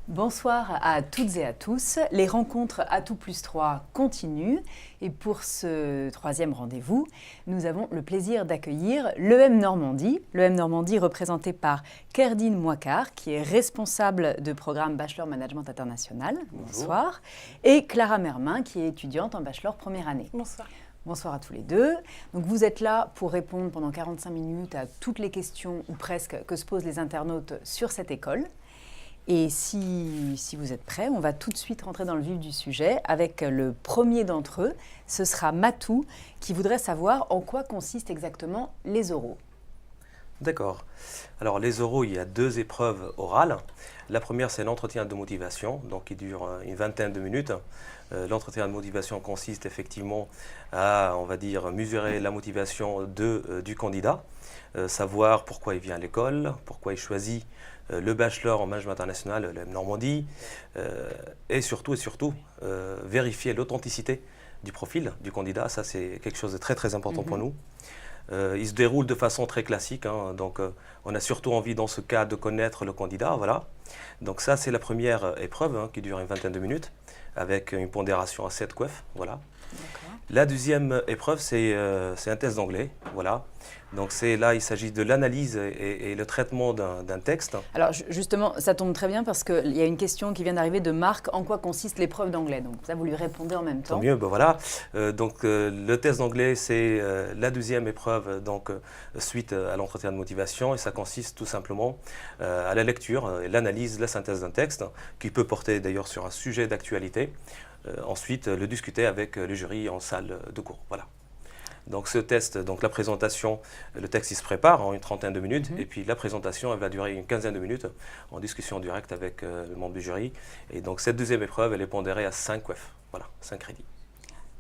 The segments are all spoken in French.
Bonsoir à toutes et à tous. Les rencontres Atout plus 3 continuent et pour ce troisième rendez-vous, nous avons le plaisir d'accueillir l'EM Normandie. L'EM Normandie représenté par Kerdine Moicard qui est responsable de programme Bachelor Management International. Bonsoir. Et Clara Mermin qui est étudiante en Bachelor première année. Bonsoir. Bonsoir à tous les deux. Donc vous êtes là pour répondre pendant 45 minutes à toutes les questions ou presque que se posent les internautes sur cette école. Et si vous êtes prêts, on va tout de suite rentrer dans le vif du sujet avec le premier d'entre eux. Ce sera Matou qui voudrait savoir en quoi consistent exactement les oraux. D'accord. Alors les oraux, il y a 2 épreuves orales. La première, c'est l'entretien de motivation, donc qui dure une vingtaine de minutes. L'entretien de motivation consiste effectivement à, on va dire, mesurer la motivation du candidat, savoir pourquoi il vient à l'école, pourquoi il choisit le bachelor en management international, l'EM Normandie, et surtout, vérifier l'authenticité du profil du candidat. Ça, c'est quelque chose de très, très important pour nous. Il se déroule de façon très classique, donc on a surtout envie dans ce cas de connaître le candidat, voilà. Donc ça, c'est la première épreuve qui dure une vingtaine de minutes, avec une pondération à 7 QEF, voilà. La deuxième épreuve, c'est un test d'anglais, voilà. Donc là, il s'agit de l'analyse et le traitement d'un texte. Alors justement, ça tombe très bien parce qu'il y a une question qui vient d'arriver de Marc. En quoi consiste l'épreuve d'anglais? Donc ça, vous lui répondez en même temps. Tant mieux, ben voilà. Le test d'anglais, c'est la deuxième épreuve suite à l'entretien de motivation. Et ça consiste tout simplement à la lecture, l'analyse, la synthèse d'un texte, qui peut porter d'ailleurs sur un sujet d'actualité. Ensuite, le discuter avec le jury en salle de cours. Voilà. Donc ce test, donc la présentation, le texte il se prépare en une trentaine de minutes et puis la présentation elle va durer une quinzaine de minutes en discussion directe avec le membre du jury. Et donc cette deuxième épreuve elle est pondérée à 5 QEF, voilà, 5 crédits.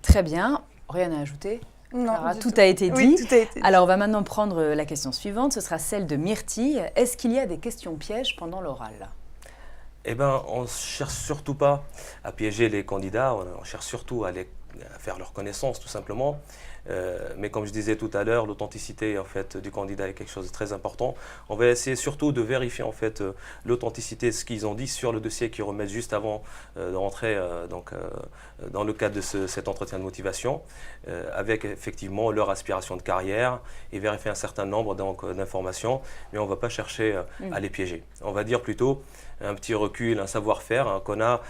Très bien, rien à ajouter? Non, Clara, tout a été dit. Oui, tout a été dit. Alors on va maintenant prendre la question suivante, ce sera celle de Myrtille. Est-ce qu'il y a des questions pièges pendant l'oral? Eh bien, on ne cherche surtout pas à piéger les candidats, on cherche surtout à faire leur connaissance tout simplement. Mais comme je disais tout à l'heure, l'authenticité en fait, du candidat est quelque chose de très important. On va essayer surtout de vérifier en fait, l'authenticité de ce qu'ils ont dit sur le dossier qu'ils remettent juste avant de rentrer dans le cadre de cet entretien de motivation, avec effectivement leur aspiration de carrière et vérifier un certain nombre d'informations, mais on ne va pas chercher à les piéger. On va dire plutôt un petit recul, un savoir-faire qu'on a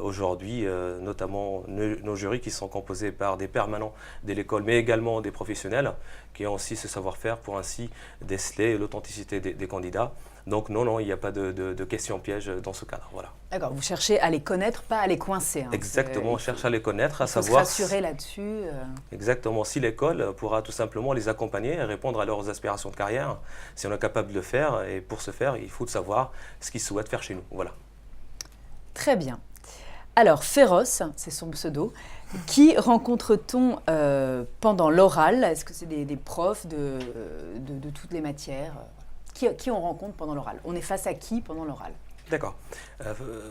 aujourd'hui, notamment nos jurys qui sont composés par des permanents de l'école, mais également des professionnels qui ont aussi ce savoir-faire pour ainsi déceler l'authenticité des candidats. Donc non, il n'y a pas de questions pièges dans ce cadre. Voilà. D'accord, vous cherchez à les connaître, pas à les coincer. Exactement, on cherche à les connaître, à Il savoir... faut se rassurer là-dessus. Exactement, si l'école pourra tout simplement les accompagner et répondre à leurs aspirations de carrière, si on est capable de le faire, et pour ce faire, il faut savoir ce qu'ils souhaitent faire chez nous. Voilà. Très bien. Alors, Féroce, c'est son pseudo, qui rencontre-t-on pendant l'oral? Est-ce que c'est des profs de toutes les matières? Qui on rencontre pendant l'oral? On est face à qui pendant l'oral? D'accord.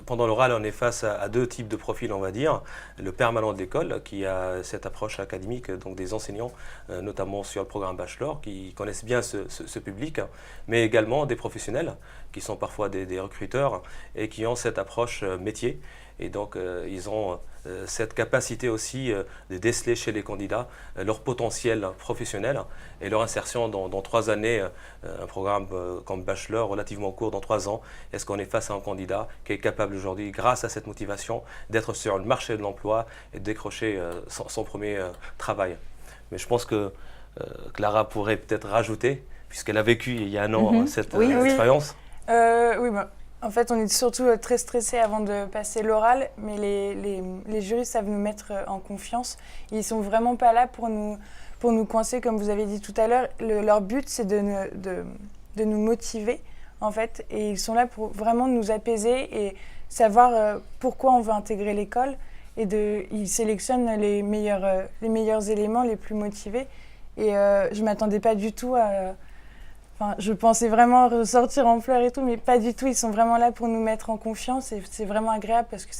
Pendant l'oral, on est face à 2 types de profils, on va dire. Le permanent de l'école, qui a cette approche académique, donc des enseignants, notamment sur le programme Bachelor, qui connaissent bien ce public, mais également des professionnels, qui sont parfois des recruteurs, et qui ont cette approche métier. Et donc, ils ont cette capacité aussi de déceler chez les candidats leur potentiel professionnel et leur insertion dans 3 années, un programme comme Bachelor relativement court, dans 3 ans. Est-ce qu'on est face à un candidat qui est capable aujourd'hui, grâce à cette motivation, d'être sur le marché de l'emploi et de décrocher son premier travail? Mais je pense que Clara pourrait peut-être rajouter, puisqu'elle a vécu il y a un an cette expérience. Oui, en fait, on est surtout très stressés avant de passer l'oral, mais les jurys savent nous mettre en confiance. Ils ne sont vraiment pas là pour nous coincer, comme vous avez dit tout à l'heure. Leur but, c'est de nous motiver, en fait. Et ils sont là pour vraiment nous apaiser et savoir pourquoi on veut intégrer l'école. Et ils sélectionnent les meilleurs éléments, les plus motivés. Et je ne m'attendais pas du tout à... Enfin, je pensais vraiment ressortir en pleurs et tout, mais pas du tout. Ils sont vraiment là pour nous mettre en confiance et c'est vraiment agréable parce que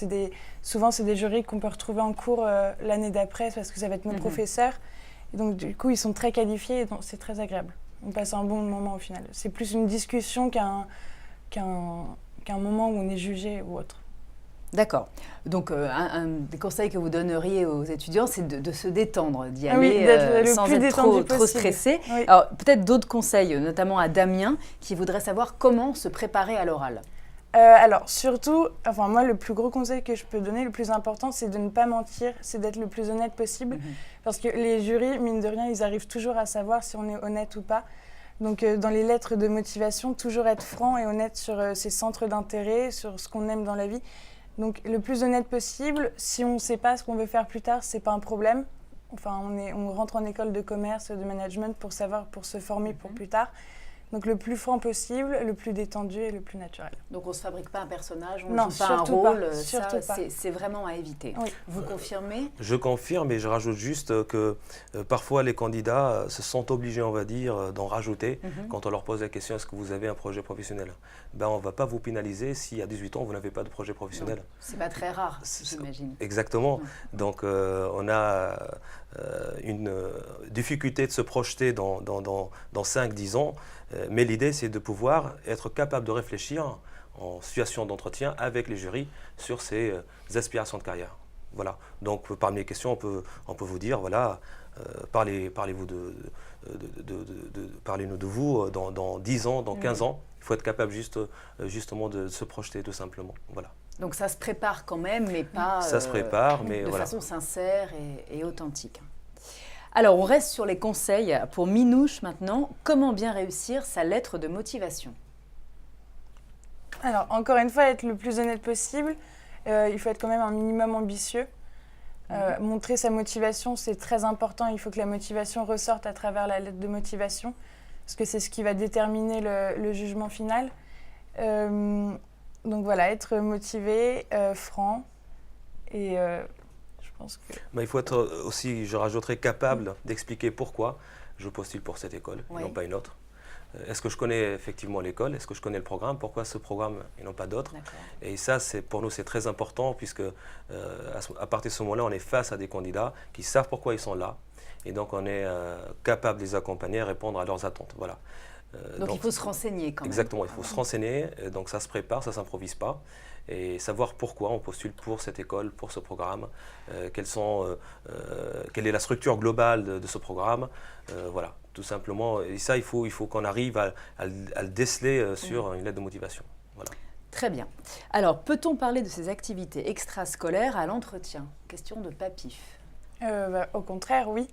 souvent, c'est des jurys qu'on peut retrouver en cours l'année d'après parce que ça va être nos professeurs. Et donc, du coup, ils sont très qualifiés et donc c'est très agréable. On passe un bon moment au final. C'est plus une discussion qu'un qu'un moment où on est jugé ou autre. D'accord. Donc, un des conseils que vous donneriez aux étudiants, c'est de se détendre, d'y Ah oui, aller d'être le sans plus être détendu trop possible. stressé. Oui. Alors, peut-être d'autres conseils, notamment à Damien, qui voudrait savoir comment se préparer à l'oral. Alors, surtout, enfin, moi, le plus gros conseil que je peux donner, le plus important, c'est de ne pas mentir, c'est d'être le plus honnête possible. Parce que les jurys, mine de rien, ils arrivent toujours à savoir si on est honnête ou pas. Donc, dans les lettres de motivation, toujours être franc et honnête sur ses centres d'intérêt, sur ce qu'on aime dans la vie. Donc, le plus honnête possible. Si on ne sait pas ce qu'on veut faire plus tard, c'est pas un problème. Enfin, on rentre en école de commerce, de management pour se former pour plus tard. Donc, le plus franc possible, le plus détendu et le plus naturel. Donc, on ne se fabrique pas un personnage, on ne Non, joue pas un surtout rôle. pas, surtout pas. C'est vraiment à éviter. Oui. Vous confirmez? Je confirme et je rajoute juste que parfois les candidats se sentent obligés, on va dire, d'en rajouter quand on leur pose la question est-ce que vous avez un projet professionnel? Ben, on ne va pas vous pénaliser si à 18 ans vous n'avez pas de projet professionnel. Ce n'est pas très rare, j'imagine. Exactement. Donc on a une difficulté de se projeter dans 5-10 ans, mais l'idée c'est de pouvoir être capable de réfléchir en situation d'entretien avec les jurys sur ces aspirations de carrière. Voilà. Donc parmi les questions, on peut vous dire, voilà, parlez-nous de vous dans 10 ans, dans 15 ans. Il faut être capable justement de se projeter tout simplement. Voilà. Donc ça se prépare quand même, mais pas ça se prépare, mais de voilà. façon sincère et authentique. Alors on reste sur les conseils pour Minouche maintenant. Comment bien réussir sa lettre de motivation? Alors, encore une fois, être le plus honnête possible. Il faut être quand même un minimum ambitieux. Montrer sa motivation, c'est très important. Il faut que la motivation ressorte à travers la lettre de motivation, parce que c'est ce qui va déterminer le jugement final. Donc voilà, être motivé, franc, et je pense que... Mais il faut être aussi, je rajouterais, capable d'expliquer pourquoi je postule pour cette école et non pas une autre. Est-ce que je connais effectivement l'école? Est-ce que je connais le programme? Pourquoi ce programme et non pas d'autres? Et ça, pour nous, c'est très important puisque à partir de ce moment-là, on est face à des candidats qui savent pourquoi ils sont là. Et donc, on est capable de les accompagner et répondre à leurs attentes. Voilà. Donc, il faut se renseigner quand même. Exactement, il faut se renseigner. Donc, ça se prépare, ça ne s'improvise pas. Et savoir pourquoi on postule pour cette école, pour ce programme, quelle est la structure globale de ce programme. Voilà, tout simplement. Et ça, il faut qu'on arrive à le déceler sur une lettre de motivation. Voilà. Très bien. Alors, peut-on parler de ces activités extrascolaires à l'entretien? Question de Papif. Au contraire, oui.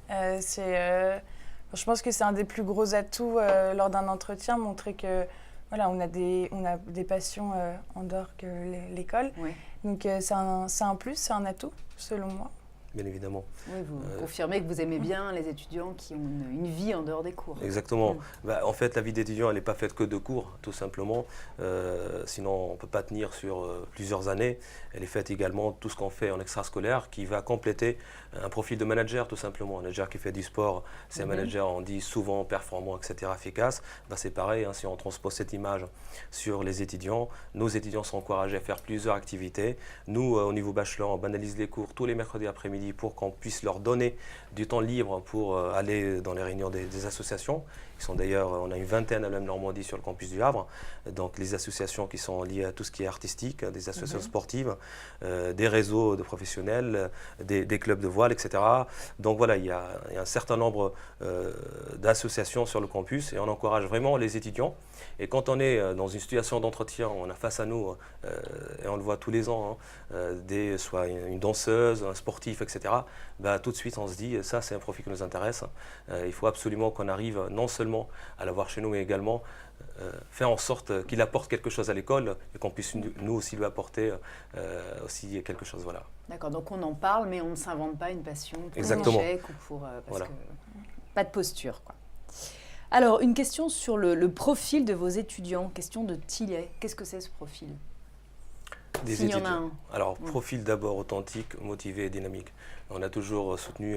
Je pense que c'est un des plus gros atouts lors d'un entretien, montrer que voilà, on a des passions en dehors que l'école. Oui. Donc c'est un plus, c'est un atout, selon moi. Bien évidemment. Oui, vous confirmez que vous aimez bien les étudiants qui ont une vie en dehors des cours. Exactement. En fait, la vie d'étudiant, elle n'est pas faite que de cours, tout simplement. Sinon, on ne peut pas tenir sur plusieurs années. Elle est faite également de tout ce qu'on fait en extrascolaire qui va compléter un profil de manager, tout simplement. Un manager qui fait du sport, c'est un manager, on dit souvent performant, etc., efficace. C'est pareil, si on transpose cette image sur les étudiants, nos étudiants sont encouragés à faire plusieurs activités. Nous, au niveau bachelor, on banalise les cours tous les mercredis après-midi pour qu'on puisse leur donner du temps libre pour aller dans les réunions des associations. Ils sont d'ailleurs, on a une vingtaine à l'EM Normandie sur le campus du Havre, donc les associations qui sont liées à tout ce qui est artistique, des associations sportives, des réseaux de professionnels, des clubs de voile, etc. Donc voilà, il y a un certain nombre d'associations sur le campus et on encourage vraiment les étudiants. Et quand on est dans une situation d'entretien, on a face à nous, et on le voit tous les ans, soit une danseuse, un sportif, etc., tout de suite on se dit, ça c'est un profil qui nous intéresse. Il faut absolument qu'on arrive non seulement à l'avoir chez nous, mais également faire en sorte qu'il apporte quelque chose à l'école et qu'on puisse nous aussi lui apporter aussi quelque chose. Voilà. D'accord, donc on en parle, mais on ne s'invente pas une passion pour l'échec ou pour... parce que pas de posture, quoi. Alors, une question sur le profil de vos étudiants, question de Tillet. Qu'est-ce que c'est ce profil? Des étudiants. Alors, profil d'abord authentique, motivé et dynamique. On a toujours soutenu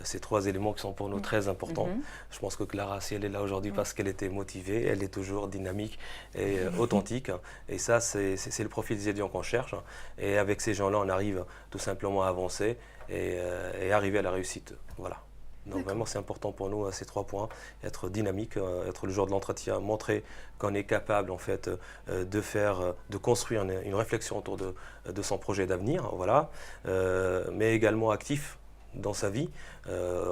ces trois éléments qui sont pour nous très importants. Je pense que Clara, si elle est là aujourd'hui parce qu'elle était motivée, elle est toujours dynamique et authentique. Et ça, c'est le profil des étudiants qu'on cherche. Et avec ces gens-là, on arrive tout simplement à avancer et arriver à la réussite. Voilà. Donc vraiment, c'est important pour nous, ces 3 points, être dynamique, être le jour de l'entretien, montrer qu'on est capable en fait de construire une réflexion autour de son projet d'avenir, voilà, mais également actif dans sa vie,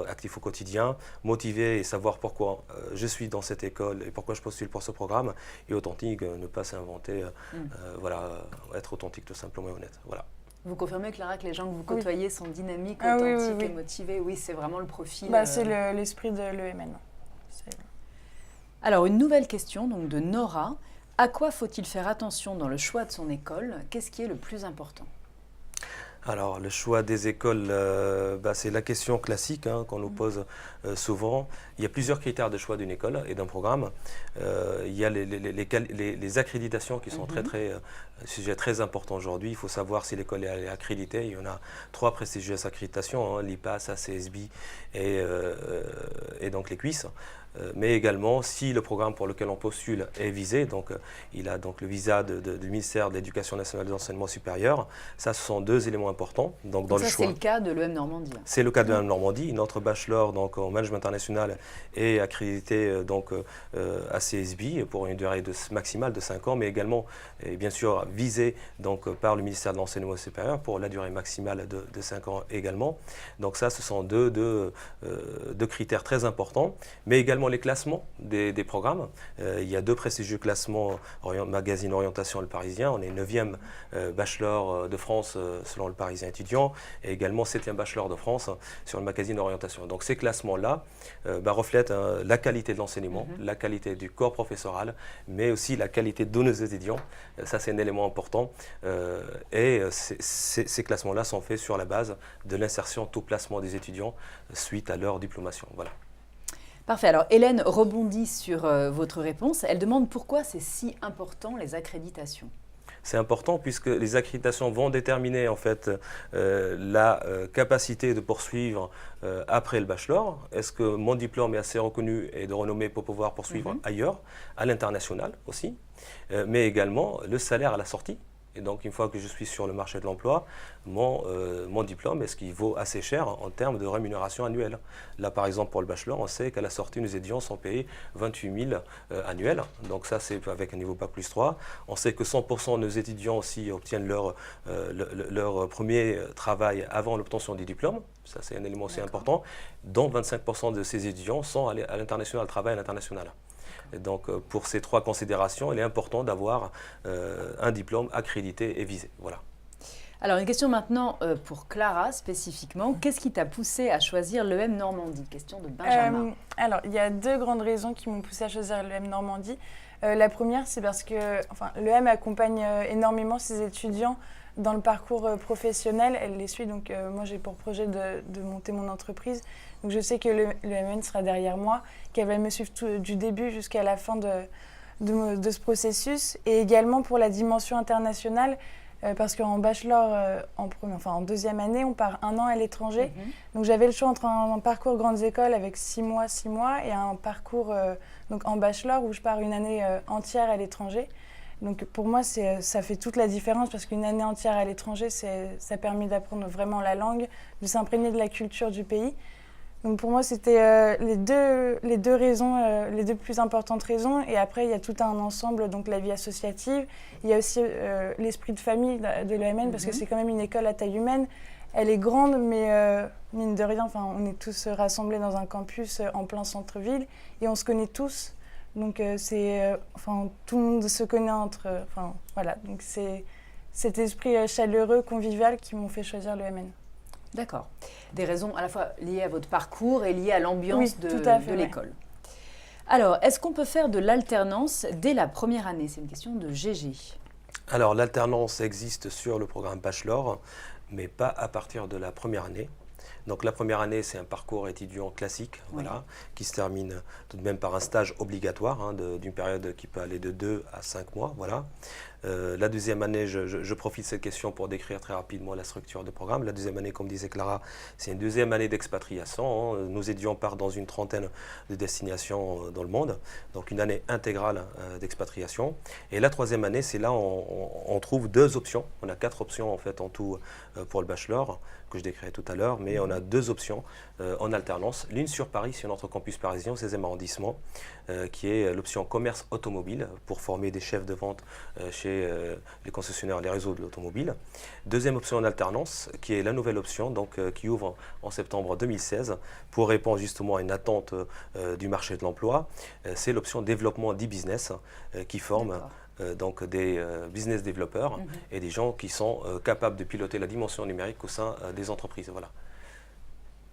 actif au quotidien, motivé et savoir pourquoi je suis dans cette école et pourquoi je postule pour ce programme, et authentique, ne pas s'inventer, voilà, être authentique tout simplement et honnête. Voilà. Vous confirmez, Clara, que les gens que vous côtoyez sont dynamiques, Ah, authentiques oui. et motivés? Oui, c'est vraiment le profil. C'est l'esprit de l'EMN. Alors, une nouvelle question donc, de Nora. À quoi faut-il faire attention dans le choix de son école? Qu'est-ce qui est le plus important? Alors, le choix des écoles, c'est la question classique qu'on nous pose souvent. Il y a plusieurs critères de choix d'une école et d'un programme. Il y a les accréditations qui sont un sujet très important aujourd'hui. Il faut savoir si l'école est accréditée. Il y en a 3 prestigieuses accréditations, l'IPAS, ACSB et donc les CUIS. Mais également si le programme pour lequel on postule est visé, donc il a donc le visa du ministère de l'Éducation nationale et de l'enseignement supérieur. Ça, ce sont 2 éléments importants. Donc dans ça, le choix. C'est le cas de l'EM Normandie. C'est le cas de l'EM Normandie. Notre bachelor donc en management international est accrédité à CSB pour une durée maximale de 5 ans, mais également et bien sûr visé donc par le ministère de l'enseignement supérieur pour la durée maximale de 5 ans également. Donc ça, ce sont deux critères très importants, mais également les classements des programmes. Il y a 2 prestigieux classements, magazine Orientation Le Parisien. On est 9e bachelor de France selon Le Parisien étudiant, et également 7e bachelor de France sur le magazine Orientation. Donc ces classements-là reflètent la qualité de l'enseignement, la qualité du corps professoral, mais aussi la qualité de nos étudiants. Ça, c'est un élément important. Et ces classements-là sont faits sur la base de l'insertion tout placement des étudiants suite à leur diplomation. Voilà. Parfait. Alors, Hélène rebondit sur votre réponse. Elle demande pourquoi c'est si important, les accréditations. C'est important puisque les accréditations vont déterminer en fait la capacité de poursuivre après le bachelor. Est-ce que mon diplôme est assez reconnu et de renommée pour pouvoir poursuivre ailleurs, à l'international aussi, mais également le salaire à la sortie. Et donc, une fois que je suis sur le marché de l'emploi, mon diplôme, est-ce qu'il vaut assez cher en termes de rémunération annuelle? Là, par exemple, pour le bachelor, on sait qu'à la sortie, nos étudiants sont payés 28 000 annuels. Donc ça, c'est avec un niveau Bac plus 3. On sait que 100% de nos étudiants aussi obtiennent leur premier travail avant l'obtention du diplôme. Ça, c'est un élément aussi important. Dont 25% de ces étudiants sont à l'international, travaillent à l'international. Et donc, pour ces 3 considérations, il est important d'avoir un diplôme accrédité et visé. Voilà. Alors, une question maintenant pour Clara spécifiquement. Qu'est-ce qui t'a poussé à choisir l'EM Normandie? Question de Benjamin. Alors, il y a 2 grandes raisons qui m'ont poussé à choisir l'EM Normandie. La première, c'est parce que l'EM accompagne énormément ses étudiants dans le parcours professionnel. Elle les suit, donc moi j'ai pour projet de monter mon entreprise. Donc je sais que l'EMN sera derrière moi, qu'elle va me suivre du début jusqu'à la fin de ce processus. Et également pour la dimension internationale, parce qu'en bachelor, en 2e année, on part 1 an à l'étranger. Donc j'avais le choix entre un parcours grandes écoles avec 6 mois et un parcours donc en bachelor où je pars une année entière à l'étranger. Donc pour moi, ça fait toute la différence parce qu'une année entière à l'étranger, ça permet d'apprendre vraiment la langue, de s'imprégner de la culture du pays. Donc pour moi, c'était les deux raisons, les 2 plus importantes raisons. Et après, il y a tout un ensemble, donc la vie associative. Il y a aussi l'esprit de famille de l'EMN parce que c'est quand même une école à taille humaine. Elle est grande, mais mine de rien, on est tous rassemblés dans un campus en plein centre-ville et on se connaît tous. Donc tout le monde se connaît voilà. Donc c'est cet esprit chaleureux, convivial qui m'ont fait choisir l'EMN. D'accord. Des raisons à la fois liées à votre parcours et liées à l'ambiance de l'école. Alors, est-ce qu'on peut faire de l'alternance dès la première année? C'est une question de Gégé. Alors, l'alternance existe sur le programme bachelor, mais pas à partir de la première année. Donc la première année, c'est un parcours étudiant classique, voilà, qui se termine tout de même par un stage obligatoire d'une période qui peut aller de 2 à 5 mois. Voilà. La deuxième année, je profite de cette question pour décrire très rapidement la structure du programme. La deuxième année, comme disait Clara, c'est une deuxième année d'expatriation, hein. Nos étudiants partent dans une trentaine de destinations dans le monde, donc une année intégrale d'expatriation. Et la troisième année, c'est là où on trouve deux options. On a 4 options en fait en tout pour le bachelor, que je décrirai tout à l'heure, mais on a 2 options en alternance. L'une sur Paris, sur notre campus parisien, au 16e arrondissement, qui est l'option commerce automobile, pour former des chefs de vente chez les concessionnaires, les réseaux de l'automobile. Deuxième option en alternance, qui est la nouvelle option, donc, qui ouvre en septembre 2016, pour répondre justement à une attente du marché de l'emploi. C'est l'option développement d'e-business, qui forme donc des business développeurs et des gens qui sont capables de piloter la dimension numérique au sein des entreprises. Voilà.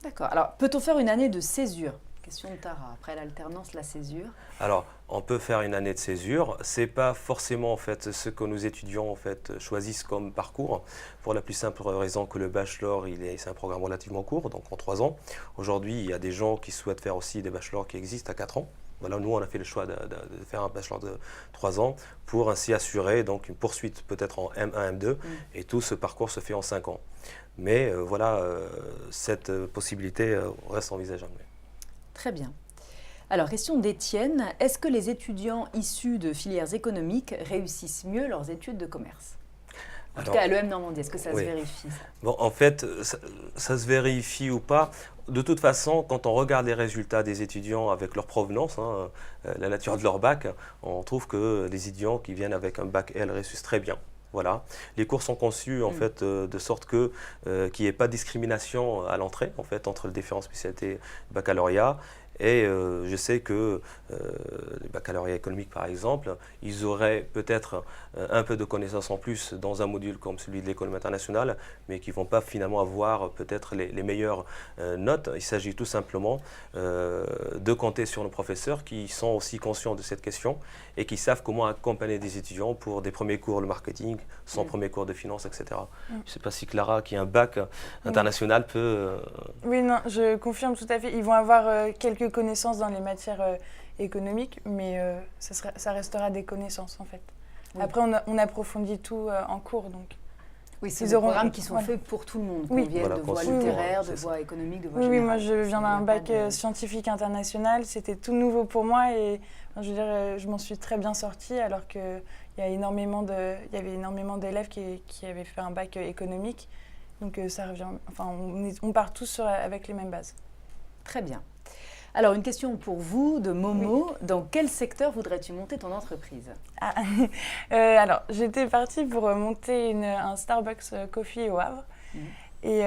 D'accord. Alors, peut-on faire une année de césure? Question de Tara. Après l'alternance, la césure. Alors, on peut faire une année de césure. C'est pas forcément en fait ce que nos étudiants en fait choisissent comme parcours, pour la plus simple raison que le bachelor, c'est un programme relativement court, donc en 3 ans. Aujourd'hui, il y a des gens qui souhaitent faire aussi des bachelors qui existent à 4 ans. Voilà, nous, on a fait le choix de faire un bachelor de 3 ans pour ainsi assurer donc, une poursuite peut-être en M1, M2, et tout ce parcours se fait en 5 ans. Mais voilà, cette possibilité reste envisageable. Très bien. Alors, question d'Étienne. Est-ce que les étudiants issus de filières économiques réussissent mieux leurs études de commerce? En tout cas, à l'EM Normandie, est-ce que ça se vérifie? Bon, en fait, ça se vérifie ou pas. De toute façon, quand on regarde les résultats des étudiants avec leur provenance, hein, la nature de leur bac, on trouve que les étudiants qui viennent avec un bac L réussissent très bien. Voilà. Les cours sont conçus en fait de sorte que qu'il n'y ait pas de discrimination à l'entrée en fait entre les différentes spécialités baccalauréat. Et je sais que les baccalauréats économiques, par exemple, ils auraient peut-être un peu de connaissances en plus dans un module comme celui de l'économie internationale, mais qui ne vont pas finalement avoir peut-être les meilleures notes. Il s'agit tout simplement de compter sur nos professeurs qui sont aussi conscients de cette question et qui savent comment accompagner des étudiants pour des premiers cours de marketing, son premier cours de finance, etc. Je ne sais pas si Clara, qui a un bac international, peut... Oui, non, je confirme tout à fait. Ils vont avoir quelques connaissances dans les matières économiques, mais ça restera des connaissances en fait. Oui. Après, on approfondit tout en cours, donc. Oui, c'est des programmes qui sont faits pour tout le monde, qu'on vienne de voie littéraire, de voie économique, de voie générale. Oui, moi je viens d'un bac scientifique international, c'était tout nouveau pour moi et je veux dire, je m'en suis très bien sortie alors qu'il y avait énormément d'élèves qui avaient fait un bac économique, donc ça revient, enfin on part tous avec les mêmes bases. Très bien. Alors, une question pour vous de Momo. Oui. Dans quel secteur voudrais-tu monter ton entreprise? Alors, j'étais partie pour monter un Starbucks Coffee au Havre. Et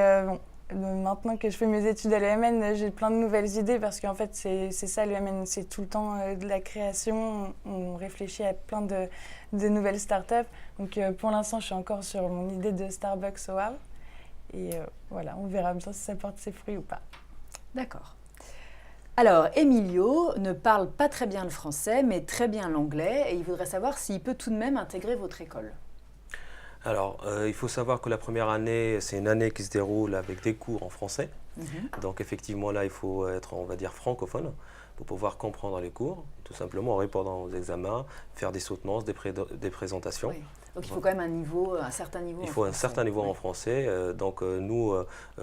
maintenant que je fais mes études à l'EMN, j'ai plein de nouvelles idées parce qu'en fait, c'est ça, l'EMN, c'est tout le temps de la création. On réfléchit à plein de nouvelles startups. Donc, pour l'instant, je suis encore sur mon idée de Starbucks au Havre. Et voilà, on verra bien si ça porte ses fruits ou pas. D'accord. Alors, Emilio ne parle pas très bien le français, mais très bien l'anglais, et il voudrait savoir s'il peut tout de même intégrer votre école. Alors, il faut savoir que la première année, c'est une année qui se déroule avec des cours en français. Donc, effectivement, là, il faut être, on va dire, francophone pour pouvoir comprendre les cours, tout simplement en répondant aux examens, faire des soutenances, des présentations. Oui. Donc il faut quand même un certain niveau. Il faut un certain niveau en français. Donc nous,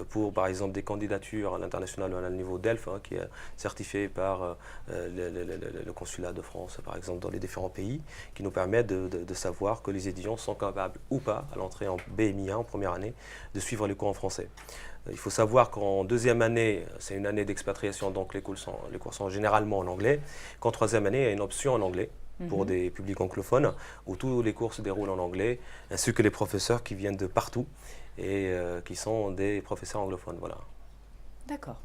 pour par exemple des candidatures à l'international, on a le niveau DELF, qui est certifié par le consulat de France, par exemple, dans les différents pays, qui nous permet de savoir que les étudiants sont capables ou pas, à l'entrée en BMI1, en première année, de suivre les cours en français. Il faut savoir qu'en deuxième année, c'est une année d'expatriation, donc les cours sont généralement en anglais. Qu'en troisième année, il y a une option en anglais pour des publics anglophones, où tous les cours se déroulent en anglais, ainsi que les professeurs qui viennent de partout et qui sont des professeurs anglophones. Voilà. D'accord.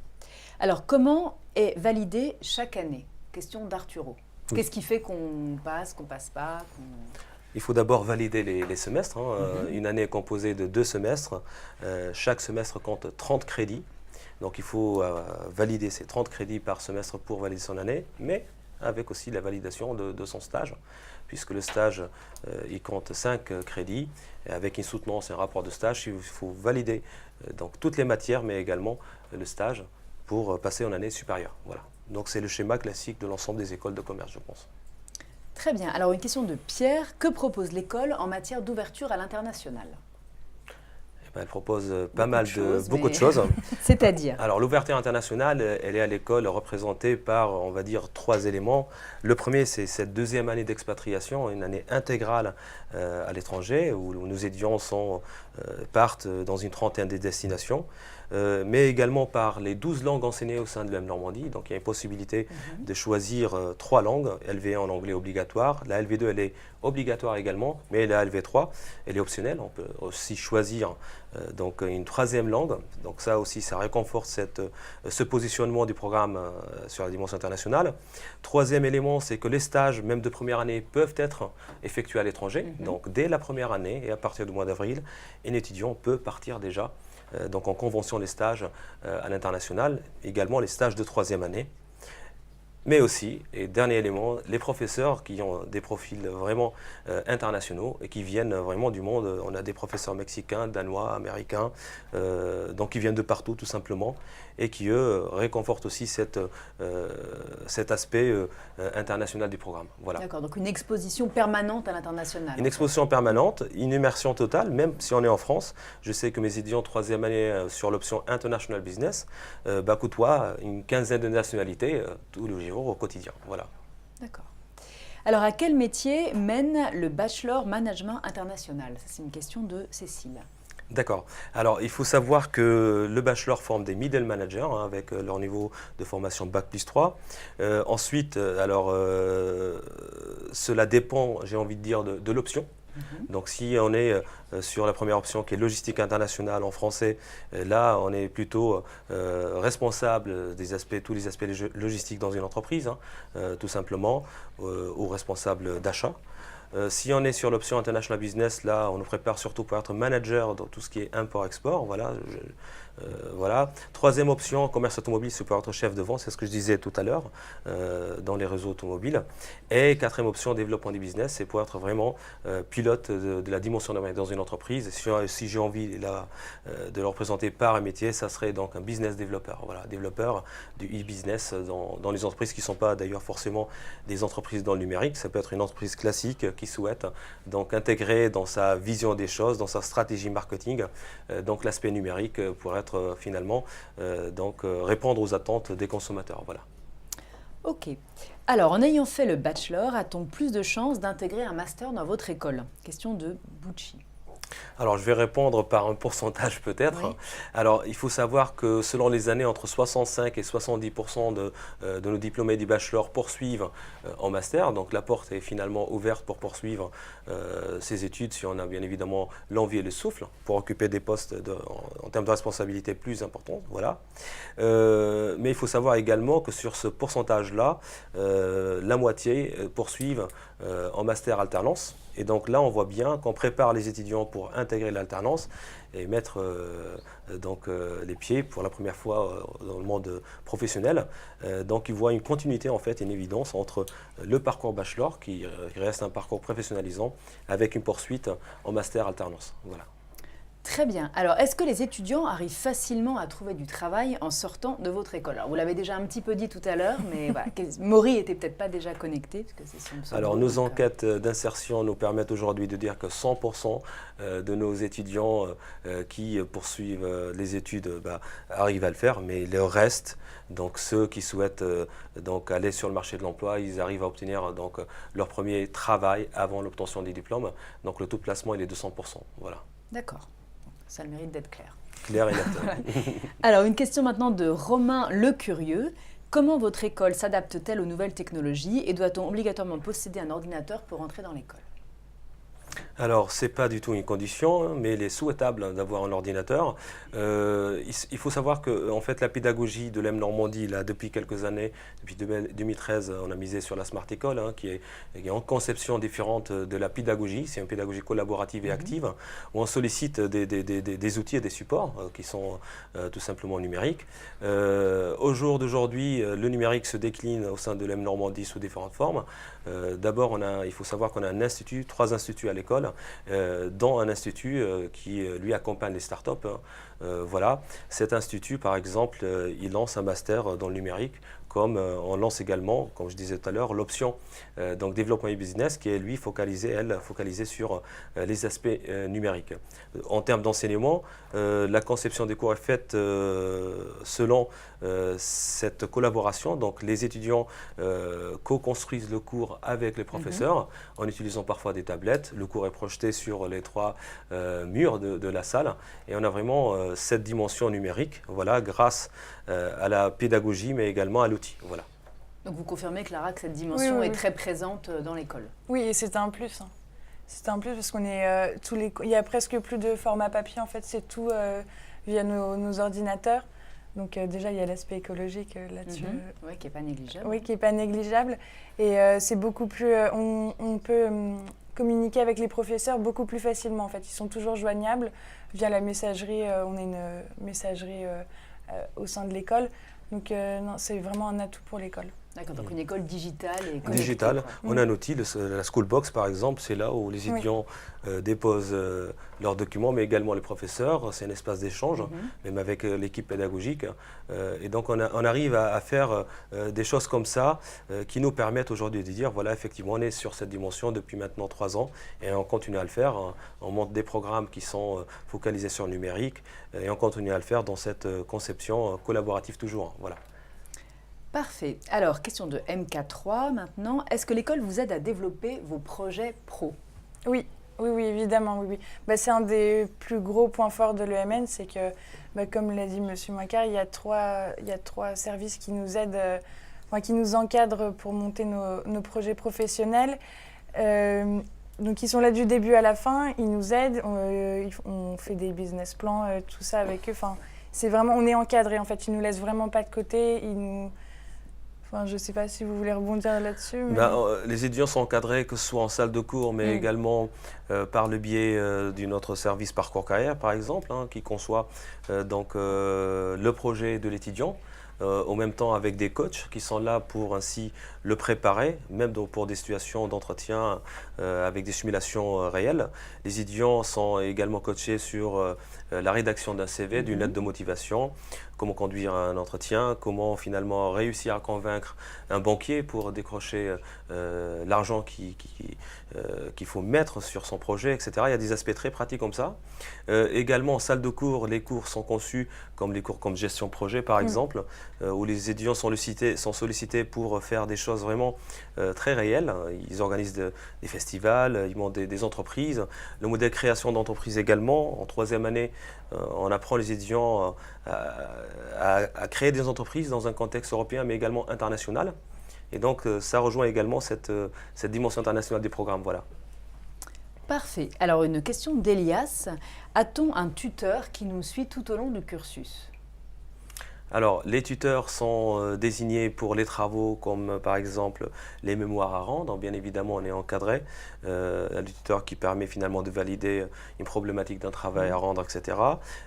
Alors, comment est validé chaque année? Question d'Arturo. Oui. Qu'est-ce qui fait qu'on passe pas Il faut d'abord valider les semestres. Une année est composée de 2 semestres. Chaque semestre compte 30 crédits. Donc il faut valider ces 30 crédits par semestre pour valider son année, mais avec aussi la validation de son stage, puisque le stage, il compte 5 crédits, et avec une soutenance et un rapport de stage, il faut valider donc toutes les matières, mais également le stage pour passer en année supérieure. Voilà. Donc c'est le schéma classique de l'ensemble des écoles de commerce, je pense. Très bien. Alors, une question de Pierre. Que propose l'école en matière d'ouverture à l'international? Elle propose beaucoup de mais- choses. C'est-à-dire? Alors l'ouverture internationale, elle est à l'école représentée par, on va dire, 3 éléments. Le premier, c'est cette deuxième année d'expatriation, une année intégrale à l'étranger, où nos étudiants partent dans une trentaine de destinations, mais également par les 12 langues enseignées au sein de l'EM Normandie. Donc il y a une possibilité de choisir 3 langues, LV1 en anglais obligatoire, la LV2 elle est obligatoire également, mais la LV3 elle est optionnelle, on peut aussi choisir donc une 3e langue. Donc ça aussi, ça réconforte ce positionnement du programme sur la dimension internationale. 3e élément, c'est que les stages, même de première année, peuvent être effectués à l'étranger. Donc dès la première année et à partir du mois d'avril, un étudiant peut partir déjà donc en convention les stages à l'international, également les stages de 3e année. Mais aussi, et dernier élément, les professeurs qui ont des profils vraiment internationaux et qui viennent vraiment du monde. On a des professeurs mexicains, danois, américains, donc qui viennent de partout tout simplement et qui, eux, réconfortent aussi cet aspect international du programme. Voilà. D'accord, donc une exposition permanente à l'international. Une exposition permanente, une immersion totale, même si on est en France. Je sais que mes étudiants 3e année sur l'option International Business côtoient une quinzaine de nationalités tous les jours au quotidien. Voilà. D'accord. Alors, à quel métier mène le Bachelor Management International? C'est une question de Cécile. D'accord. Alors, il faut savoir que le bachelor forme des middle managers avec leur niveau de formation Bac plus 3. Ensuite, cela dépend, j'ai envie de dire, de l'option. Donc, si on est sur la première option qui est logistique internationale en français, là, on est plutôt responsable tous les aspects logistiques dans une entreprise, tout simplement, ou responsable d'achat. Si on est sur l'option International Business, là, on nous prépare surtout pour être manager dans tout ce qui est import-export. Voilà. Voilà. 3e option, commerce automobile, c'est pour être chef de vente, c'est ce que je disais tout à l'heure, dans les réseaux automobiles. Et 4e option, développement du business, c'est pour être vraiment pilote de la dimension numérique dans une entreprise. Si j'ai envie là, de le représenter par un métier, ça serait donc un business développeur. Voilà, développeur du e-business dans les entreprises qui ne sont pas d'ailleurs forcément des entreprises dans le numérique. Ça peut être une entreprise classique qui souhaite donc intégrer dans sa vision des choses, dans sa stratégie marketing, donc l'aspect numérique pour être finalement répondre aux attentes des consommateurs. Voilà. Ok. Alors, en ayant fait le bachelor, a-t-on plus de chances d'intégrer un master dans votre école? Question de Bucci. Alors, je vais répondre par un pourcentage peut-être. Oui. Alors, il faut savoir que selon les années, entre 65 et 70% de nos diplômés du bachelor poursuivent en master. Donc, la porte est finalement ouverte pour poursuivre ces études si on a bien évidemment l'envie et le souffle pour occuper des postes en termes de responsabilité plus importants. Voilà. Mais il faut savoir également que sur ce pourcentage-là, la moitié poursuivent en master alternance. Et donc là, on voit bien qu'on prépare les étudiants pour intégrer l'alternance et mettre les pieds pour la première fois dans le monde professionnel. Donc ils voient une continuité, en fait, une évidence entre le parcours bachelor, qui reste un parcours professionnalisant, avec une poursuite en master alternance. Voilà. Très bien. Alors, est-ce que les étudiants arrivent facilement à trouver du travail en sortant de votre école? Alors, vous l'avez déjà un petit peu dit tout à l'heure, mais voilà, Maury était peut-être pas déjà connecté, parce que c'est son pseudo. Alors, nos enquêtes d'insertion nous permettent aujourd'hui de dire que 100% de nos étudiants qui poursuivent les études arrivent à le faire, mais le reste, donc ceux qui souhaitent aller sur le marché de l'emploi, ils arrivent à obtenir leur premier travail avant l'obtention des diplômes. Donc, le taux de placement, il est de 100%. Voilà. D'accord. Ça a le mérite d'être clair. Clair et net. Alors, une question maintenant de Romain Le Curieux. Comment votre école s'adapte-t-elle aux nouvelles technologies et doit-on obligatoirement posséder un ordinateur pour entrer dans l'école? Alors, ce n'est pas du tout une condition, mais il est souhaitable d'avoir un ordinateur. Il faut savoir que en fait, la pédagogie de l'EM Normandie, là, depuis quelques années, depuis 2013, on a misé sur la Smart École, qui est en conception différente de la pédagogie. C'est une pédagogie collaborative et active, où on sollicite des outils et des supports qui sont tout simplement numériques. Au jour d'aujourd'hui, le numérique se décline au sein de l'EM Normandie sous différentes formes. D'abord, il faut savoir qu'on a 3 instituts à l'école, dont un institut qui lui accompagne les startups. Voilà. Cet institut, par exemple, il lance un master dans le numérique comme on lance également, comme je disais tout à l'heure, l'option donc développement et business qui est lui focalisée sur les aspects numériques. En termes d'enseignement, la conception des cours est faite selon cette collaboration. Donc les étudiants co-construisent le cours avec les professeurs en utilisant parfois des tablettes. Le cours est projeté sur les 3 murs de la salle et on a vraiment cette dimension numérique, voilà, grâce à la pédagogie mais également à l'outil. Voilà. Donc vous confirmez, Clara, que cette dimension est très présente dans l'école? Oui, et c'est un plus. Hein. C'est un plus parce qu'on est il y a presque plus de format papier en fait, c'est tout via nos ordinateurs. Donc déjà il y a l'aspect écologique là-dessus. Oui, qui n'est pas négligeable. Oui, qui n'est pas négligeable. Et c'est beaucoup plus, on peut communiquer avec les professeurs beaucoup plus facilement en fait. Ils sont toujours joignables via la messagerie. On a une messagerie au sein de l'école. Donc non, c'est vraiment un atout pour l'école. D'accord, donc une école digitale et connectée. Digitale. On a un outil, la Schoolbox par exemple, c'est là où les étudiants déposent leurs documents, mais également les professeurs. C'est un espace d'échange, même avec l'équipe pédagogique. Et donc on arrive à faire des choses comme ça qui nous permettent aujourd'hui de dire, voilà, effectivement, on est sur cette dimension depuis maintenant 3 ans et on continue à le faire. On monte des programmes qui sont focalisés sur le numérique et on continue à le faire dans cette conception collaborative toujours. Voilà. Parfait. Alors, question de MK3 maintenant. Est-ce que l'école vous aide à développer vos projets pro? Oui, évidemment. Oui. C'est un des plus gros points forts de l'EMN, c'est que, comme l'a dit M. Moicard, il y a trois services qui nous aident, qui nous encadrent pour monter nos projets professionnels. Donc, ils sont là du début à la fin, ils nous aident, on fait des business plans, tout ça avec eux. C'est vraiment, on est encadré en fait, ils nous laissent vraiment pas de côté, je ne sais pas si vous voulez rebondir là-dessus. Mais... les étudiants sont encadrés, que ce soit en salle de cours, mais également par le biais de notre service Parcours Carrière, par exemple, qui conçoit le projet de l'étudiant. En même temps avec des coachs qui sont là pour ainsi le préparer, même pour des situations d'entretien avec des simulations réelles. Les étudiants sont également coachés sur la rédaction d'un CV, d'une lettre de motivation, comment conduire un entretien, comment finalement réussir à convaincre un banquier pour décrocher l'argent qu'il faut mettre sur son projet, etc. Il y a des aspects très pratiques comme ça. Également en salle de cours, les cours sont conçus comme les cours comme gestion projet par exemple, où les étudiants sont sollicités pour faire des choses vraiment très réelles. Ils organisent des festivals, ils montent des entreprises. Le modèle création d'entreprise également. En 3e année, on apprend les étudiants à créer des entreprises dans un contexte européen mais également international. Et donc ça rejoint également cette dimension internationale des programmes. Voilà. Parfait. Alors une question d'Elias. A-t-on un tuteur qui nous suit tout au long du cursus ? Alors, les tuteurs sont désignés pour les travaux comme par exemple les mémoires à rendre. Bien évidemment, on est encadré. Un tuteur qui permet finalement de valider une problématique d'un travail à rendre, etc.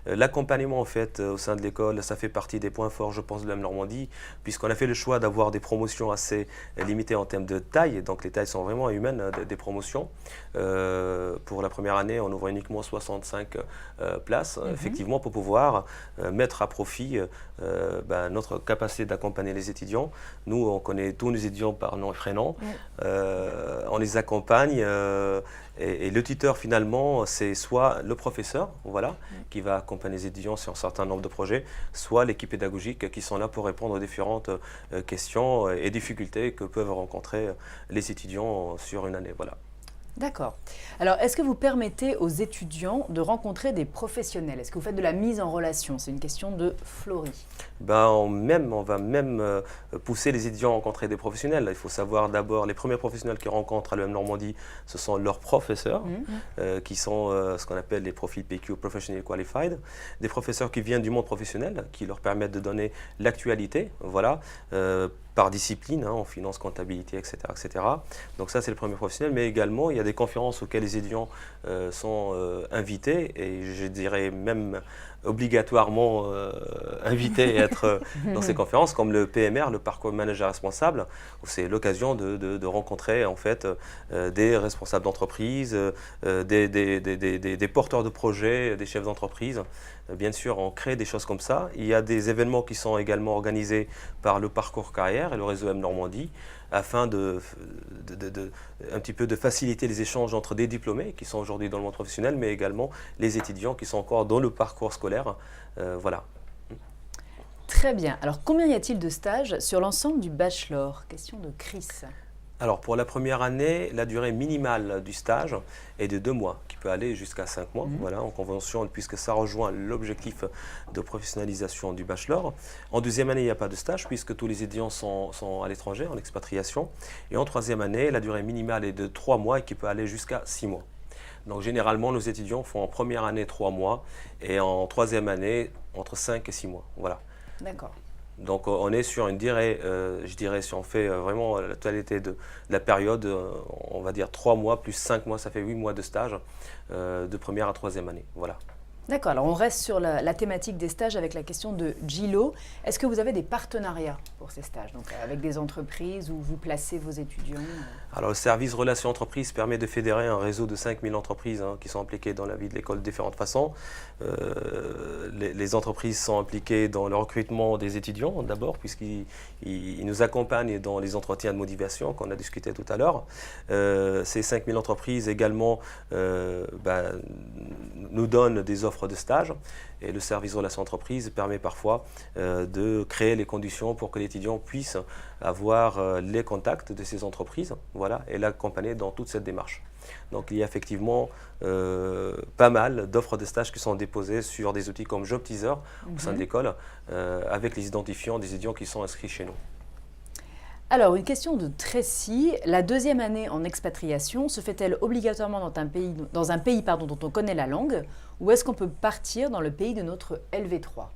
L'accompagnement en fait au sein de l'école, ça fait partie des points forts, je pense, de l'EM Normandie, puisqu'on a fait le choix d'avoir des promotions assez limitées en termes de taille. Donc les tailles sont vraiment humaines, des promotions. Pour la première année, on ouvre uniquement 65 places, effectivement, pour pouvoir mettre à profit notre capacité d'accompagner les étudiants. Nous, on connaît tous nos étudiants par nom et prénom. On les accompagne et le tuteur, finalement, c'est soit le professeur, voilà, qui va accompagner les étudiants sur un certain nombre de projets, soit l'équipe pédagogique qui sont là pour répondre aux différentes questions et difficultés que peuvent rencontrer les étudiants sur une année. Voilà. D'accord. Alors, est-ce que vous permettez aux étudiants de rencontrer des professionnels? Est-ce que vous faites de la mise en relation? C'est une question de Florie. On va même pousser les étudiants à rencontrer des professionnels. Il faut savoir d'abord, les premiers professionnels qu'ils rencontrent à l'EM Normandie, ce sont leurs professeurs, qui sont ce qu'on appelle les profils PQ, Professionally Qualified, des professeurs qui viennent du monde professionnel, qui leur permettent de donner l'actualité, voilà, par discipline, en finance, comptabilité, etc., etc. Donc ça, c'est le premier professionnel. Mais également, il y a des conférences auxquelles les étudiants sont invités, et je dirais même obligatoirement invités à être dans ces conférences, comme le PMR, le parcours manager responsable, où c'est l'occasion de rencontrer en fait des responsables d'entreprise, des porteurs de projets, des chefs d'entreprise. Bien sûr, on crée des choses comme ça. Il y a des événements qui sont également organisés par le parcours carrière et le réseau M Normandie, afin un petit peu de faciliter les échanges entre des diplômés qui sont aujourd'hui dans le monde professionnel, mais également les étudiants qui sont encore dans le parcours scolaire. Voilà. Très bien. Alors, combien y a-t-il de stages sur l'ensemble du bachelor? Question de Chris. Alors, pour la première année, la durée minimale du stage est de 2 mois, qui peut aller jusqu'à 5 mois, voilà, en convention, puisque ça rejoint l'objectif de professionnalisation du bachelor. En deuxième année, il n'y a pas de stage, puisque tous les étudiants sont à l'étranger, en expatriation. Et en troisième année, la durée minimale est de 3 mois et qui peut aller jusqu'à 6 mois. Donc, généralement, nos étudiants font en première année 3 mois et en troisième année, entre 5 et 6 mois. Voilà. D'accord. Donc on est sur une durée, je dirais, si on fait vraiment la totalité de la période, on va dire 3 mois plus 5 mois, ça fait 8 mois de stage de première à troisième année. Voilà. D'accord, alors on reste sur la thématique des stages avec la question de Gilo. Est-ce que vous avez des partenariats pour ces stages, donc avec des entreprises où vous placez vos étudiants? Alors le service Relations Entreprises permet de fédérer un réseau de 5000 entreprises qui sont impliquées dans la vie de l'école de différentes façons. Les entreprises sont impliquées dans le recrutement des étudiants d'abord, puisqu'ils nous accompagnent dans les entretiens de motivation qu'on a discuté tout à l'heure. Ces 5000 entreprises également nous donnent des offres de stage, et le service Relations Entreprises permet parfois de créer les conditions pour que l'étudiant puisse avoir les contacts de ces entreprises, voilà, et l'accompagner dans toute cette démarche. Donc il y a effectivement pas mal d'offres de stage qui sont déposées sur des outils comme Job Teaser au sein de l'école, avec les identifiants des étudiants qui sont inscrits chez nous. Alors, une question de Tracy. La deuxième année en expatriation se fait-elle obligatoirement dans un pays dont on connaît la langue, ou est-ce qu'on peut partir dans le pays de notre LV3?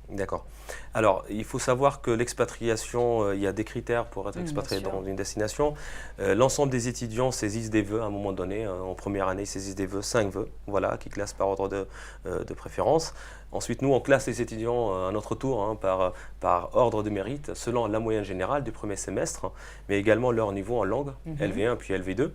D'accord. Alors, il faut savoir que l'expatriation, il y a des critères pour être expatrié dans une destination. L'ensemble des étudiants saisissent des vœux à un moment donné. En première année, ils saisissent des vœux, 5 vœux, voilà, qui classent par ordre de préférence. Ensuite, nous, on classe les étudiants à notre tour par ordre de mérite, selon la moyenne générale du premier semestre, mais également leur niveau en langue, LV1 puis LV2.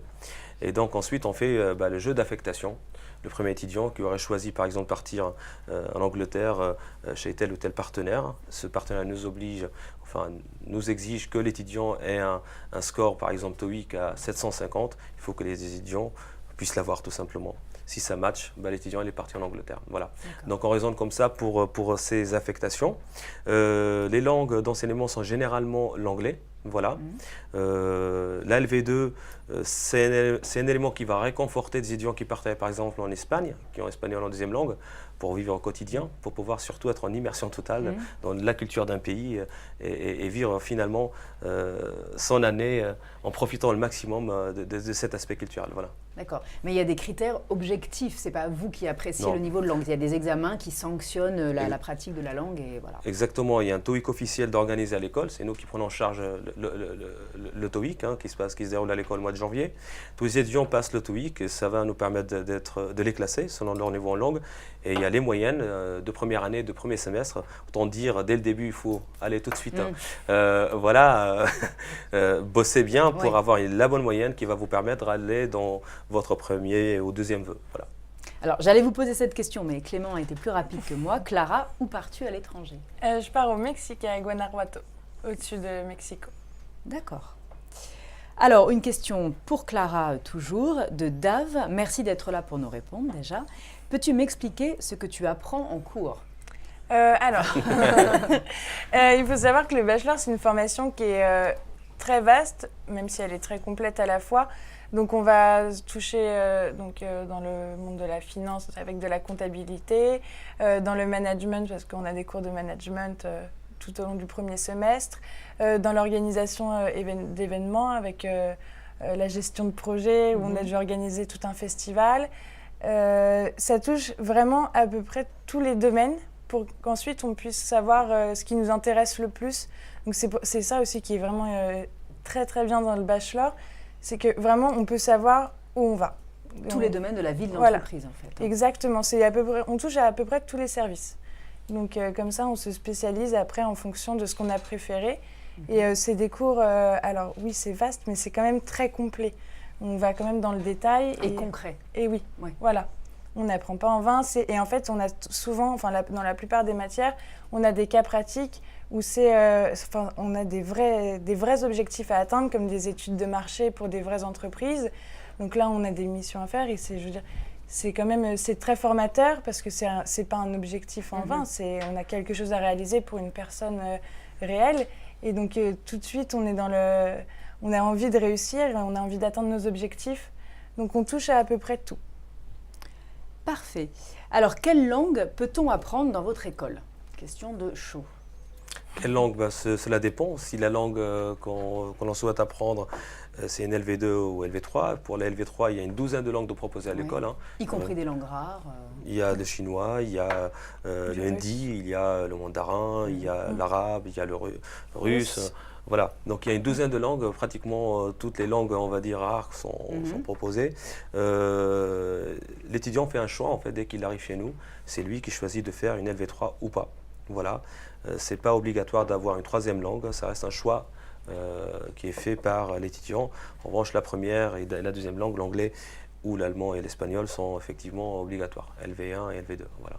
Et donc ensuite, on fait le jeu d'affectation. Le premier étudiant qui aurait choisi par exemple partir en Angleterre chez tel ou tel partenaire, ce partenaire nous exige que l'étudiant ait un score par exemple TOEIC à 750. Il faut que les étudiants puissent l'avoir tout simplement. Si ça match, l'étudiant est parti en Angleterre. Voilà. Donc on raisonne comme ça pour ces affectations. Les langues d'enseignement sont généralement l'anglais. Voilà. La LV2, c'est un élément qui va réconforter des étudiants qui partaient par exemple en Espagne, qui ont espagnol en deuxième langue, pour vivre au quotidien, pour pouvoir surtout être en immersion totale dans la culture d'un pays et vivre finalement son année en profitant le maximum de cet aspect culturel. Voilà. D'accord. Mais il y a des critères objectifs. Ce n'est pas vous qui appréciez le niveau de langue. Il y a des examens qui sanctionnent la pratique de la langue. Et voilà. Exactement. Il y a un TOEIC officiel d'organiser à l'école. C'est nous qui prenons en charge le TOEIC qui se déroule à l'école au mois de janvier. Tous les étudiants passent le TOEIC et ça va nous permettre de les classer selon leur niveau en langue. Et il y a les moyennes de première année, de premier semestre. Autant dire, dès le début, il faut aller tout de suite bosser bien pour avoir la bonne moyenne qui va vous permettre d'aller dans votre premier ou deuxième vœu. Voilà. Alors, j'allais vous poser cette question, mais Clément a été plus rapide que moi. Clara, où pars-tu à l'étranger? Je pars au Mexique, à Guanajuato, au-dessus de Mexico. D'accord. Alors, une question pour Clara toujours, de Dave. Merci d'être là pour nous répondre déjà. Peux-tu m'expliquer ce que tu apprends en cours? Il faut savoir que le bachelor, c'est une formation qui est très vaste, même si elle est très complète à la fois. Donc on va toucher dans le monde de la finance avec de la comptabilité, dans le management parce qu'on a des cours de management tout au long du premier semestre, dans l'organisation d'événements avec la gestion de projet où on a dû organiser tout un festival. Ça touche vraiment à peu près tous les domaines pour qu'ensuite on puisse savoir ce qui nous intéresse le plus. Donc c'est ça aussi qui est vraiment très très bien dans le bachelor, c'est que vraiment on peut savoir où on va. Tous les domaines de la vie de l'entreprise, en fait. Exactement, on touche à peu près tous les services. Donc comme ça, on se spécialise après en fonction de ce qu'on a préféré. Et c'est des cours, alors oui, c'est vaste, mais c'est quand même très complet. On va quand même dans le détail. Et concret. Et oui, voilà. On n'apprend pas en vain. Et en fait, on a souvent, dans la plupart des matières, on a des cas pratiques où on a des vrais objectifs à atteindre, comme des études de marché pour des vraies entreprises. Donc là, on a des missions à faire et c'est très formateur parce que c'est pas un objectif en vain, on a quelque chose à réaliser pour une personne réelle. Et donc tout de suite, on a envie de réussir, on a envie d'atteindre nos objectifs. Donc on touche à peu près tout. Parfait. Alors, quelle langue peut-on apprendre dans votre école? Question de chaud. Quelle langue? Cela dépend. Si la langue qu'on souhaite apprendre, c'est une LV2 ou LV3. Pour la LV3, il y a une douzaine de langues de proposées à l'école. Y compris des langues rares. Il y a le chinois, il y a le hindi, il y a le mandarin, il y a l'arabe, il y a le russe. Voilà, donc il y a une douzaine de langues, pratiquement toutes les langues, on va dire, rares sont proposées. L'étudiant fait un choix, en fait, dès qu'il arrive chez nous, c'est lui qui choisit de faire une LV3 ou pas. Voilà, c'est pas obligatoire d'avoir une troisième langue, ça reste un choix qui est fait par l'étudiant. En revanche, la première et la deuxième langue, l'anglais ou l'allemand et l'espagnol, sont effectivement obligatoires, LV1 et LV2, voilà.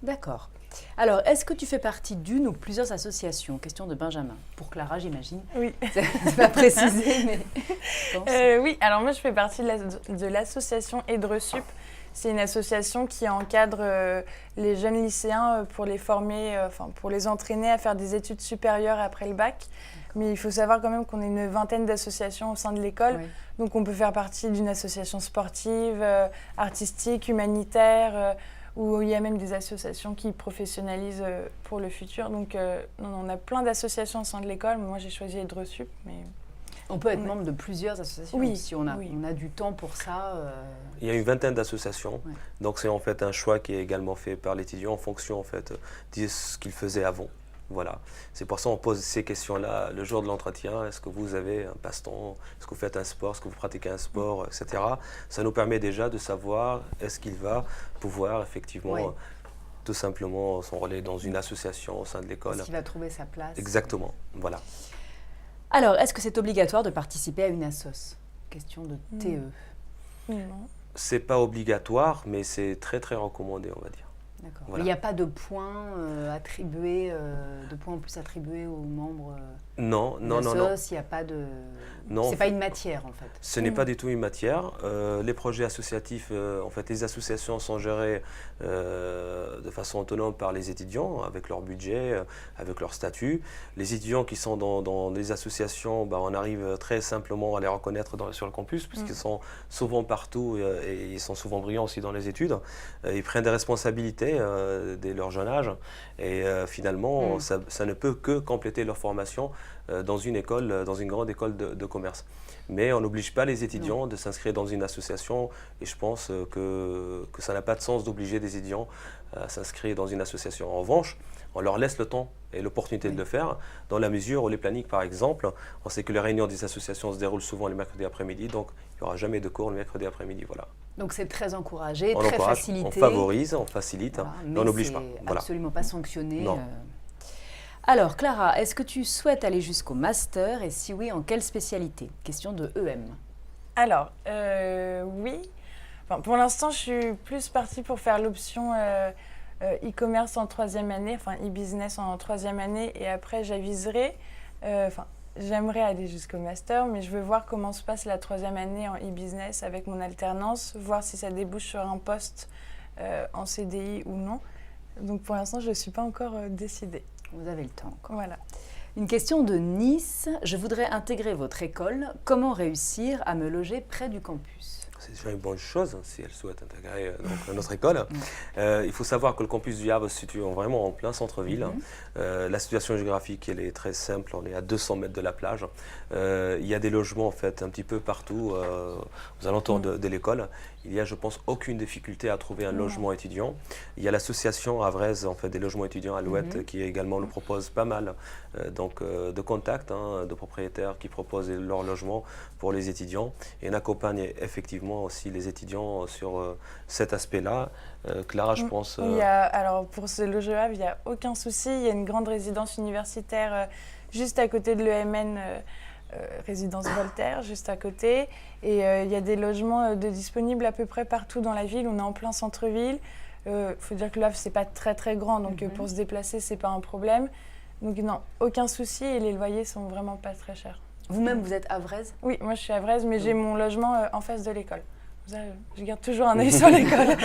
D'accord. Alors, est-ce que tu fais partie d'une ou plusieurs associations? Question de Benjamin. Pour Clara, j'imagine. Oui. C'est pas précisé, mais... oui, alors moi, je fais partie de l'association Edresup. C'est une association qui encadre les jeunes lycéens pour les former, pour les entraîner à faire des études supérieures après le bac. Mais il faut savoir quand même qu'on est une vingtaine d'associations au sein de l'école. Oui. Donc on peut faire partie d'une association sportive, artistique, humanitaire, où il y a même des associations qui professionnalisent pour le futur. Donc on a plein d'associations au sein de l'école. Moi, j'ai choisi Edresup. Mais... On peut être membre de plusieurs associations si on a du temps pour ça. Il y a une vingtaine d'associations. Ouais. Donc c'est en fait un choix qui est également fait par l'étudiant en fonction en fait, de ce qu'il faisait avant. Voilà. C'est pour ça qu'on pose ces questions-là le jour de l'entretien. Est-ce que vous avez un passe-temps? Est-ce que vous faites un sport? Est-ce que vous pratiquez un sport, etc. Ça nous permet déjà de savoir est-ce qu'il va pouvoir effectivement tout simplement s'enrôler dans une association au sein de l'école. Est-ce qu'il va trouver sa place? Exactement. Voilà. Alors, est-ce que c'est obligatoire de participer à une assoce? Question de TE. Non. C'est pas obligatoire, mais c'est très très recommandé, on va dire. D'accord. Voilà. Il n'y a pas de points attribués, de points en plus attribués aux membres non. Il n'y a pas de... Non, c'est pas une matière, en fait. Ce n'est pas du tout une matière. Les projets associatifs, en fait, les associations sont gérées de façon autonome par les étudiants, avec leur budget, avec leur statut. Les étudiants qui sont dans les associations, on arrive très simplement à les reconnaître sur le campus, puisqu'ils sont souvent partout et ils sont souvent brillants aussi dans les études. Ils prennent des responsabilités dès leur jeune âge et finalement, ça ne peut que compléter leur formation dans une école, dans une grande école de commerce. Mais on n'oblige pas les étudiants de s'inscrire dans une association et je pense que ça n'a pas de sens d'obliger des étudiants à s'inscrire dans une association. En revanche, on leur laisse le temps et l'opportunité de le faire dans la mesure où les plannings, par exemple, on sait que les réunions des associations se déroulent souvent le mercredi après-midi, donc il n'y aura jamais de cours le mercredi après-midi. Voilà. Donc c'est très encouragé, très facilité. On favorise, on facilite, mais on n'oblige pas. Voilà. Absolument pas sanctionné. Non. Alors, Clara, est-ce que tu souhaites aller jusqu'au master et si oui, en quelle spécialité? Question de EM. Alors, oui. Enfin, pour l'instant, je suis plus partie pour faire l'option e-commerce en troisième année, enfin e-business en troisième année et après j'aviserai. J'aimerais aller jusqu'au master, mais je veux voir comment se passe la troisième année en e-business avec mon alternance, voir si ça débouche sur un poste en CDI ou non. Donc pour l'instant, je ne suis pas encore décidée. Vous avez le temps. Voilà. Une question de Nice. Je voudrais intégrer votre école. Comment réussir à me loger près du campus? C'est déjà une bonne chose si elle souhaite intégrer notre école. Il faut savoir que le campus du Havre se situe vraiment en plein centre-ville. La situation géographique, elle est très simple. On est à 200 mètres de la plage. Il y a des logements en fait un petit peu partout aux alentours de l'école. il y a, je pense, aucune difficulté à trouver un logement étudiant. Il y a l'association Avraise, en fait, des logements étudiants Alouette, qui également nous propose pas mal de contacts, de propriétaires qui proposent leur logement pour les étudiants et n'accompagnent effectivement aussi les étudiants sur cet aspect-là. Clara, je pense... Alors pour ce logement, il n'y a aucun souci. Il y a une grande résidence universitaire juste à côté de l'EMN, résidence Voltaire, juste à côté. Et il y a des logements disponibles à peu près partout dans la ville. On est en plein centre-ville. Faut dire que l'Havre, c'est pas très très grand, donc pour se déplacer, c'est pas un problème. Donc non, aucun souci et les loyers sont vraiment pas très chers. Vous-même, vous êtes havraise? Oui, moi je suis havraise, mais j'ai mon logement en face de l'école. Ça, je garde toujours un œil sur l'école.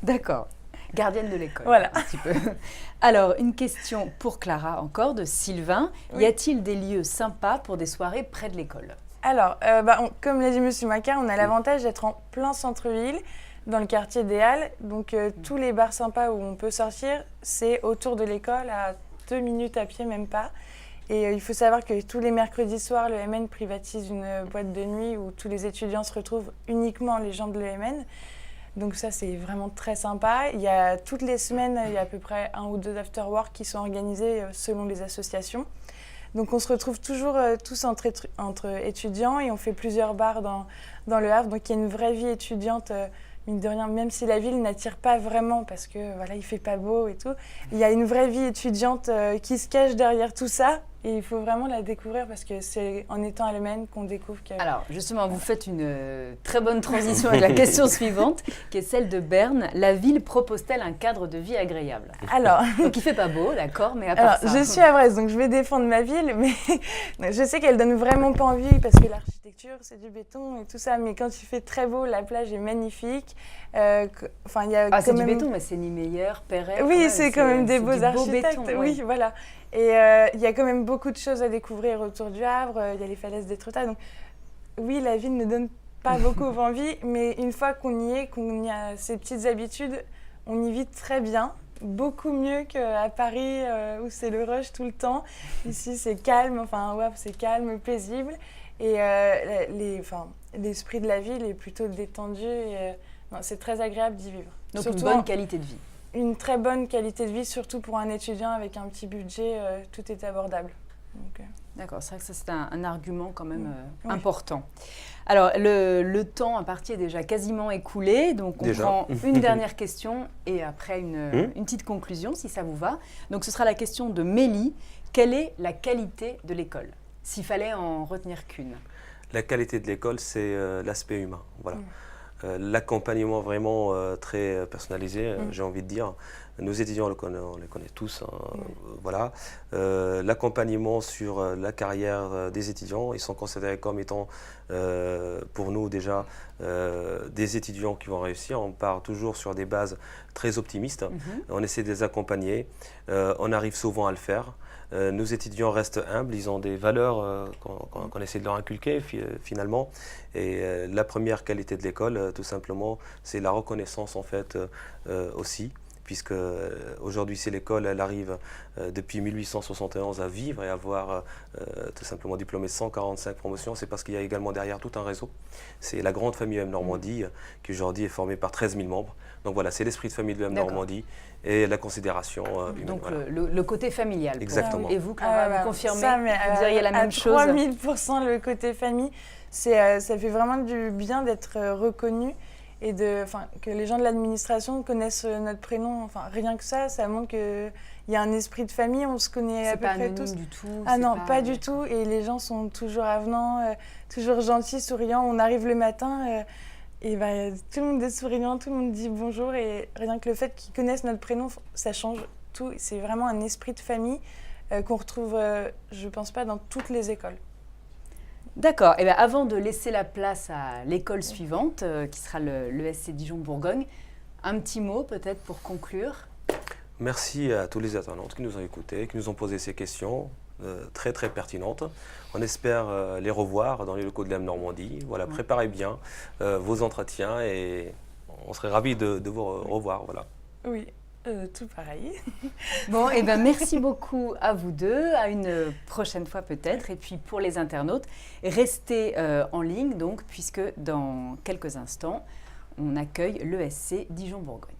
D'accord. Gardienne de l'école. Voilà. Un petit peu. Alors, une question pour Clara encore, de Sylvain. Oui. Y a-t-il des lieux sympas pour des soirées près de l'école? Alors, comme l'a dit M. Macquart, on a l'avantage d'être en plein centre-ville, dans le quartier des Halles. Donc, tous les bars sympas où on peut sortir, c'est autour de l'école, à 2 minutes à pied, même pas. Et il faut savoir que tous les mercredis soirs, l'EMN privatise une boîte de nuit où tous les étudiants se retrouvent, uniquement les gens de l'EMN. Donc ça, c'est vraiment très sympa. Il y a toutes les semaines, il y a à peu près 1 ou 2 after-work qui sont organisés selon les associations. Donc on se retrouve toujours tous entre étudiants et on fait plusieurs bars dans le Havre. Donc il y a une vraie vie étudiante, mine de rien, même si la ville n'attire pas vraiment parce que voilà, il fait pas beau et tout. Il y a une vraie vie étudiante qui se cache derrière tout ça. Et il faut vraiment la découvrir parce que c'est en étant à l'EMN qu'on découvre que... Alors, justement, vous faites une très bonne transition avec la question suivante, qui est celle de Berne. La ville propose-t-elle un cadre de vie agréable? Alors... Donc, il fait pas beau, d'accord, mais à part ça... Je suis havraise, donc je vais défendre ma ville, mais je sais qu'elle donne vraiment pas envie parce que l'architecture, c'est du béton et tout ça. Mais quand il fait très beau, la plage est magnifique. Il y a c'est du béton, mais c'est Niemeyer, Perret... Oui, c'est quand même des beaux architectes. Béton, oui, voilà. Et il y a quand même beaucoup de choses à découvrir autour du Havre. Il y a les falaises d'Étretat. Donc oui, la ville ne donne pas beaucoup envie, mais une fois qu'on y est, qu'on y a ces petites habitudes, on y vit très bien. Beaucoup mieux qu'à Paris où c'est le rush tout le temps. Ici, c'est calme, c'est calme, paisible. Et l'esprit de la ville est plutôt détendu. Et, c'est très agréable d'y vivre. Donc surtout une bonne qualité de vie. Une très bonne qualité de vie, surtout pour un étudiant avec un petit budget, tout est abordable. D'accord, c'est vrai que ça c'est un argument quand même oui. important. Alors le temps imparti est déjà quasiment écoulé, donc on prend une dernière question et après une petite conclusion si ça vous va. Donc ce sera la question de Mélie. Quelle est la qualité de l'école, s'il fallait en retenir qu'une? La qualité de l'école, c'est l'aspect humain. Voilà. L'accompagnement vraiment très personnalisé, j'ai envie de dire. Nos étudiants, on les connaît tous. Voilà. L'accompagnement sur la carrière des étudiants, ils sont considérés comme étant, pour nous déjà, des étudiants qui vont réussir. On part toujours sur des bases très optimistes. On essaie de les accompagner. On arrive souvent à le faire. Nos étudiants restent humbles, ils ont des valeurs qu'on essaie de leur inculquer finalement. Et la première qualité de l'école, tout simplement, c'est la reconnaissance en fait aussi. Puisque aujourd'hui, si l'école elle arrive depuis 1871 à vivre et à avoir tout simplement diplômé 145 promotions, c'est parce qu'il y a également derrière tout un réseau. C'est la grande famille UM Normandie qui aujourd'hui est formée par 13 000 membres. Donc voilà, c'est l'esprit de famille de UM Normandie et la considération humaine. Donc voilà. le côté familial. Exactement. Et vous, Clara, vous confirmez? Vous diriez la même chose? 3000% le côté famille, ça fait vraiment du bien d'être reconnu. Et que les gens de l'administration connaissent notre prénom. Rien que ça montre qu'il y a un esprit de famille, on se connaît à peu près tous. C'est pas anonyme du tout? Ah non, pas du tout. Et les gens sont toujours avenants, toujours gentils, souriants. On arrive le matin et tout le monde est souriant, tout le monde dit bonjour. Et rien que le fait qu'ils connaissent notre prénom, ça change tout. C'est vraiment un esprit de famille qu'on retrouve, je pense pas, dans toutes les écoles. D'accord. Et avant de laisser la place à l'école suivante, qui sera l'ESC Dijon-Bourgogne, un petit mot peut-être pour conclure. Merci à tous les internautes qui nous ont écoutés, qui nous ont posé ces questions très très pertinentes. On espère les revoir dans les locaux de l'UM Normandie. Voilà, préparez bien vos entretiens et on serait ravis de vous revoir. Voilà. Oui. Tout pareil. Bon, merci beaucoup à vous deux, à une prochaine fois peut-être. Et puis pour les internautes, restez en ligne donc, puisque dans quelques instants, on accueille l'ESC Dijon-Bourgogne.